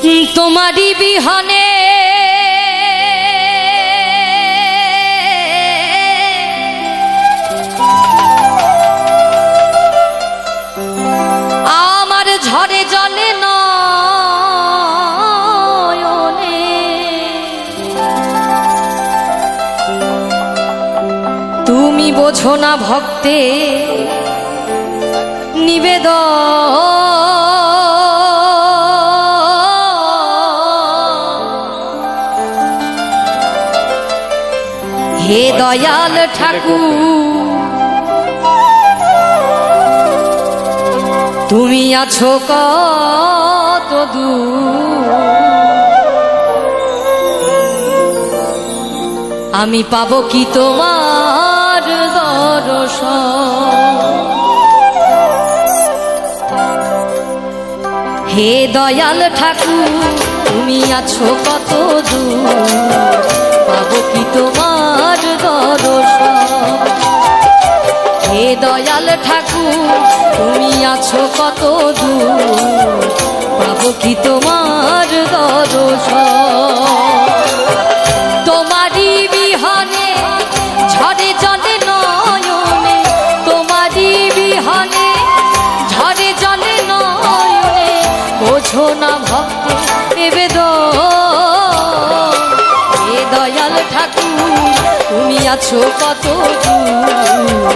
তোমারি বিহনে আমার ঝরে জলে নয়নে তুমি বোঝো না ভক্তে নিবেদন হে দয়াল ঠাকুর তুমি আছো কত দূর আমি পাবো কি তোমার দর্শন হে দয়াল ঠাকুর তুমি আছো কত দূর পাবো কি তোমার দর্শন হে দয়াল ঠাকুর তুমি আছো কত দূর পাবো কি তোমার দর্শন তোমারি বিহনে ঝরে জলে নয়নে তোমারি বিহনে ঝরে জলে নয়নে বোঝো না ভক্ত নিবেদন হে দয়াল ঠাকুর তুমি আছো কত দূর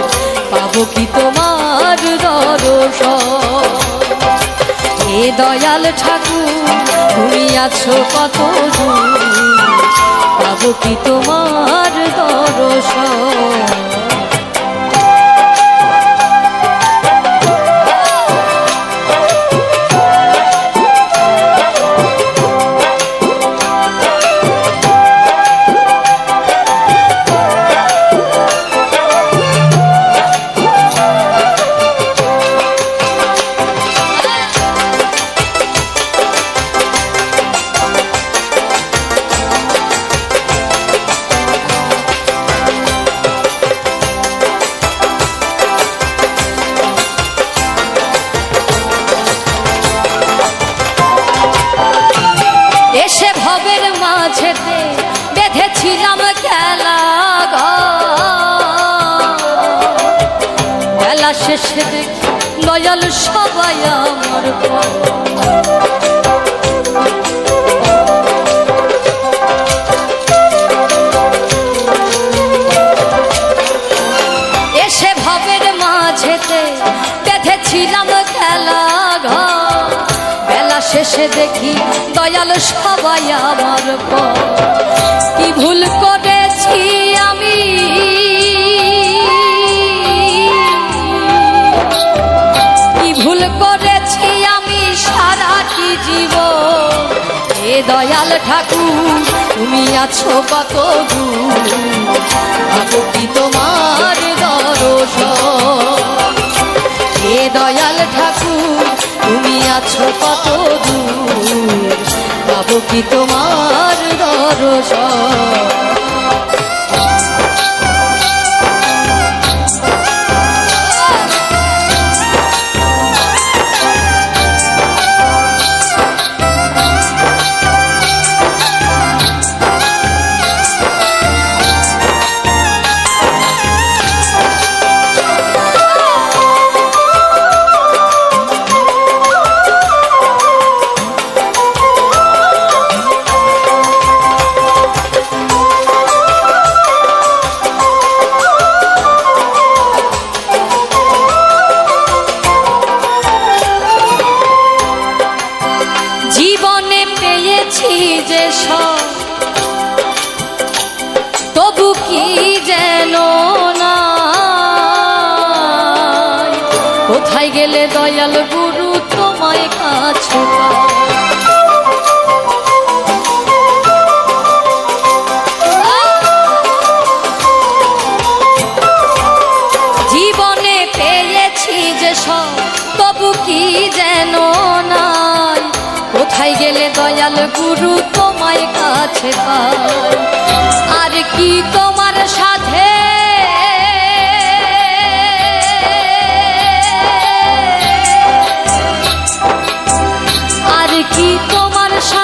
পাবো কি তোমার দর্শন হে দয়াল ঠাকুর তুমি আছো কত দূর পাবো কি তোমার দর্শন এসে ভবের মাঝেতে বেঁধেছিলাম খেলা বেলা শেষে দেখি দয়াল সবাই আমার এসে ভবের মাঝেতে বেঁধেছিলাম খেলা শেষে দেখি দয়াল সবাই আমার কি ভুল করেছি আমি কি ভুল করেছি আমি সারাটি জীবন হে দয়াল ঠাকুর তুমি আছো কত দূর পাবো কি তোমার দর্শন হে দয়াল ঠাকুর তুমি আছো কত দূর পাবো কি তোমার দর্শন জীবনে পেয়েছি যে সব তবু কি যেন না কোথায় গেলে দয়াল গুরু তোমায় কাছে জীবনে পেয়েছি যে সব তবু কি যেন নাই কোথায় গেলে দয়াল গুরু তোমায় কাছে পাই আর কি তোমার সাথে আর কি তোমার সাথে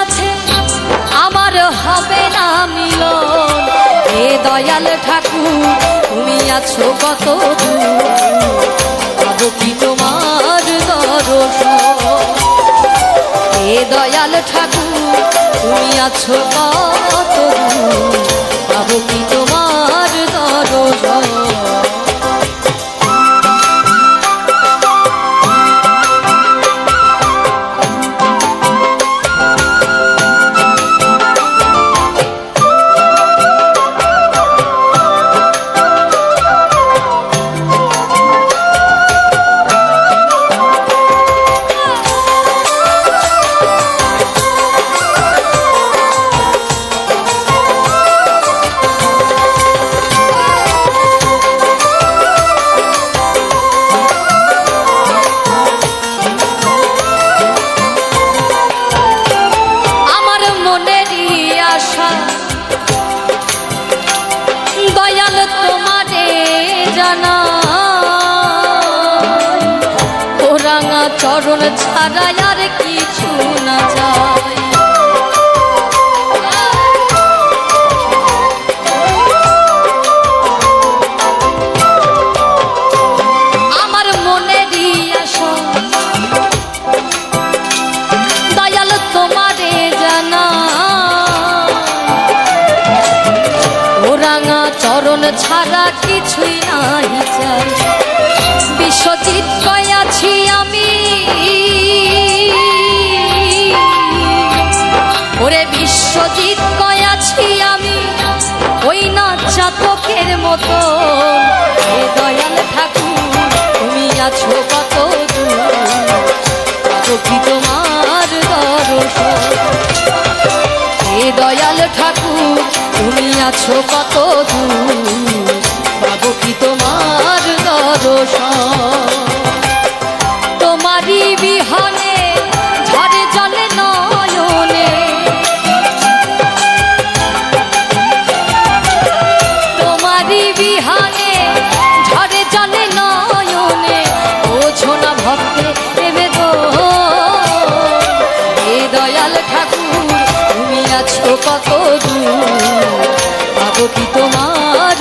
দয়াল ঠাকুর তুমি আছো কত দূর, পাবো কি তোমার দর্শন। হে দয়াল ঠাকুর তুমি আছো কত দূর, পাবো কি তোমার দর্শন। দয়াল তোমারে জানা ও রাঙা চরণ ছাড়া আর কিছু না যায়। আমার মনেরই আশা দয়াল তোমারে জানা চরণ ছাড়া কিছুই নাই চাই। বিশ্বজিৎ কয়াছি আমি ওরে বিশ্বজিৎ কয়াছি আমি ওই না চাতকের মতো। হে দয়াল ঠাকুর তুমি আছো কত দূর, পাবো কি তোমার দর্শন। হে দয়াল ঠাকুর তুমি আছো কত দূর, পাবো কি তোমার দর্শন। তোমারই বিহনে ঝরে জলে নয়নে, তোমারই বিহনে ঝরে জলে নয়নে, বোঝো না ভক্তে বেদন। হে দয়াল ঠাকুর তুমি আছো কত দূর, পাবো কি তোমার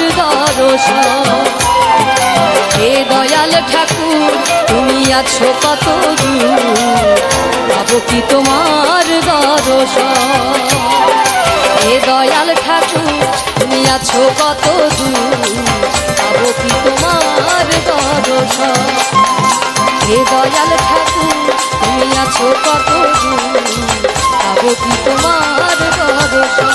দর্শন। হে দয়াল ঠাকুর তুমি আছো কত দূর, পাবো কি তোমার দর্শন। হে দয়াল ঠাকুর তুমি আছো কত দূর, পাবো কি তোমার দর্শন। হে দয়াল ঠাকুর তুমি আছো কত দূর, পাবো কি তোমার দর্শন।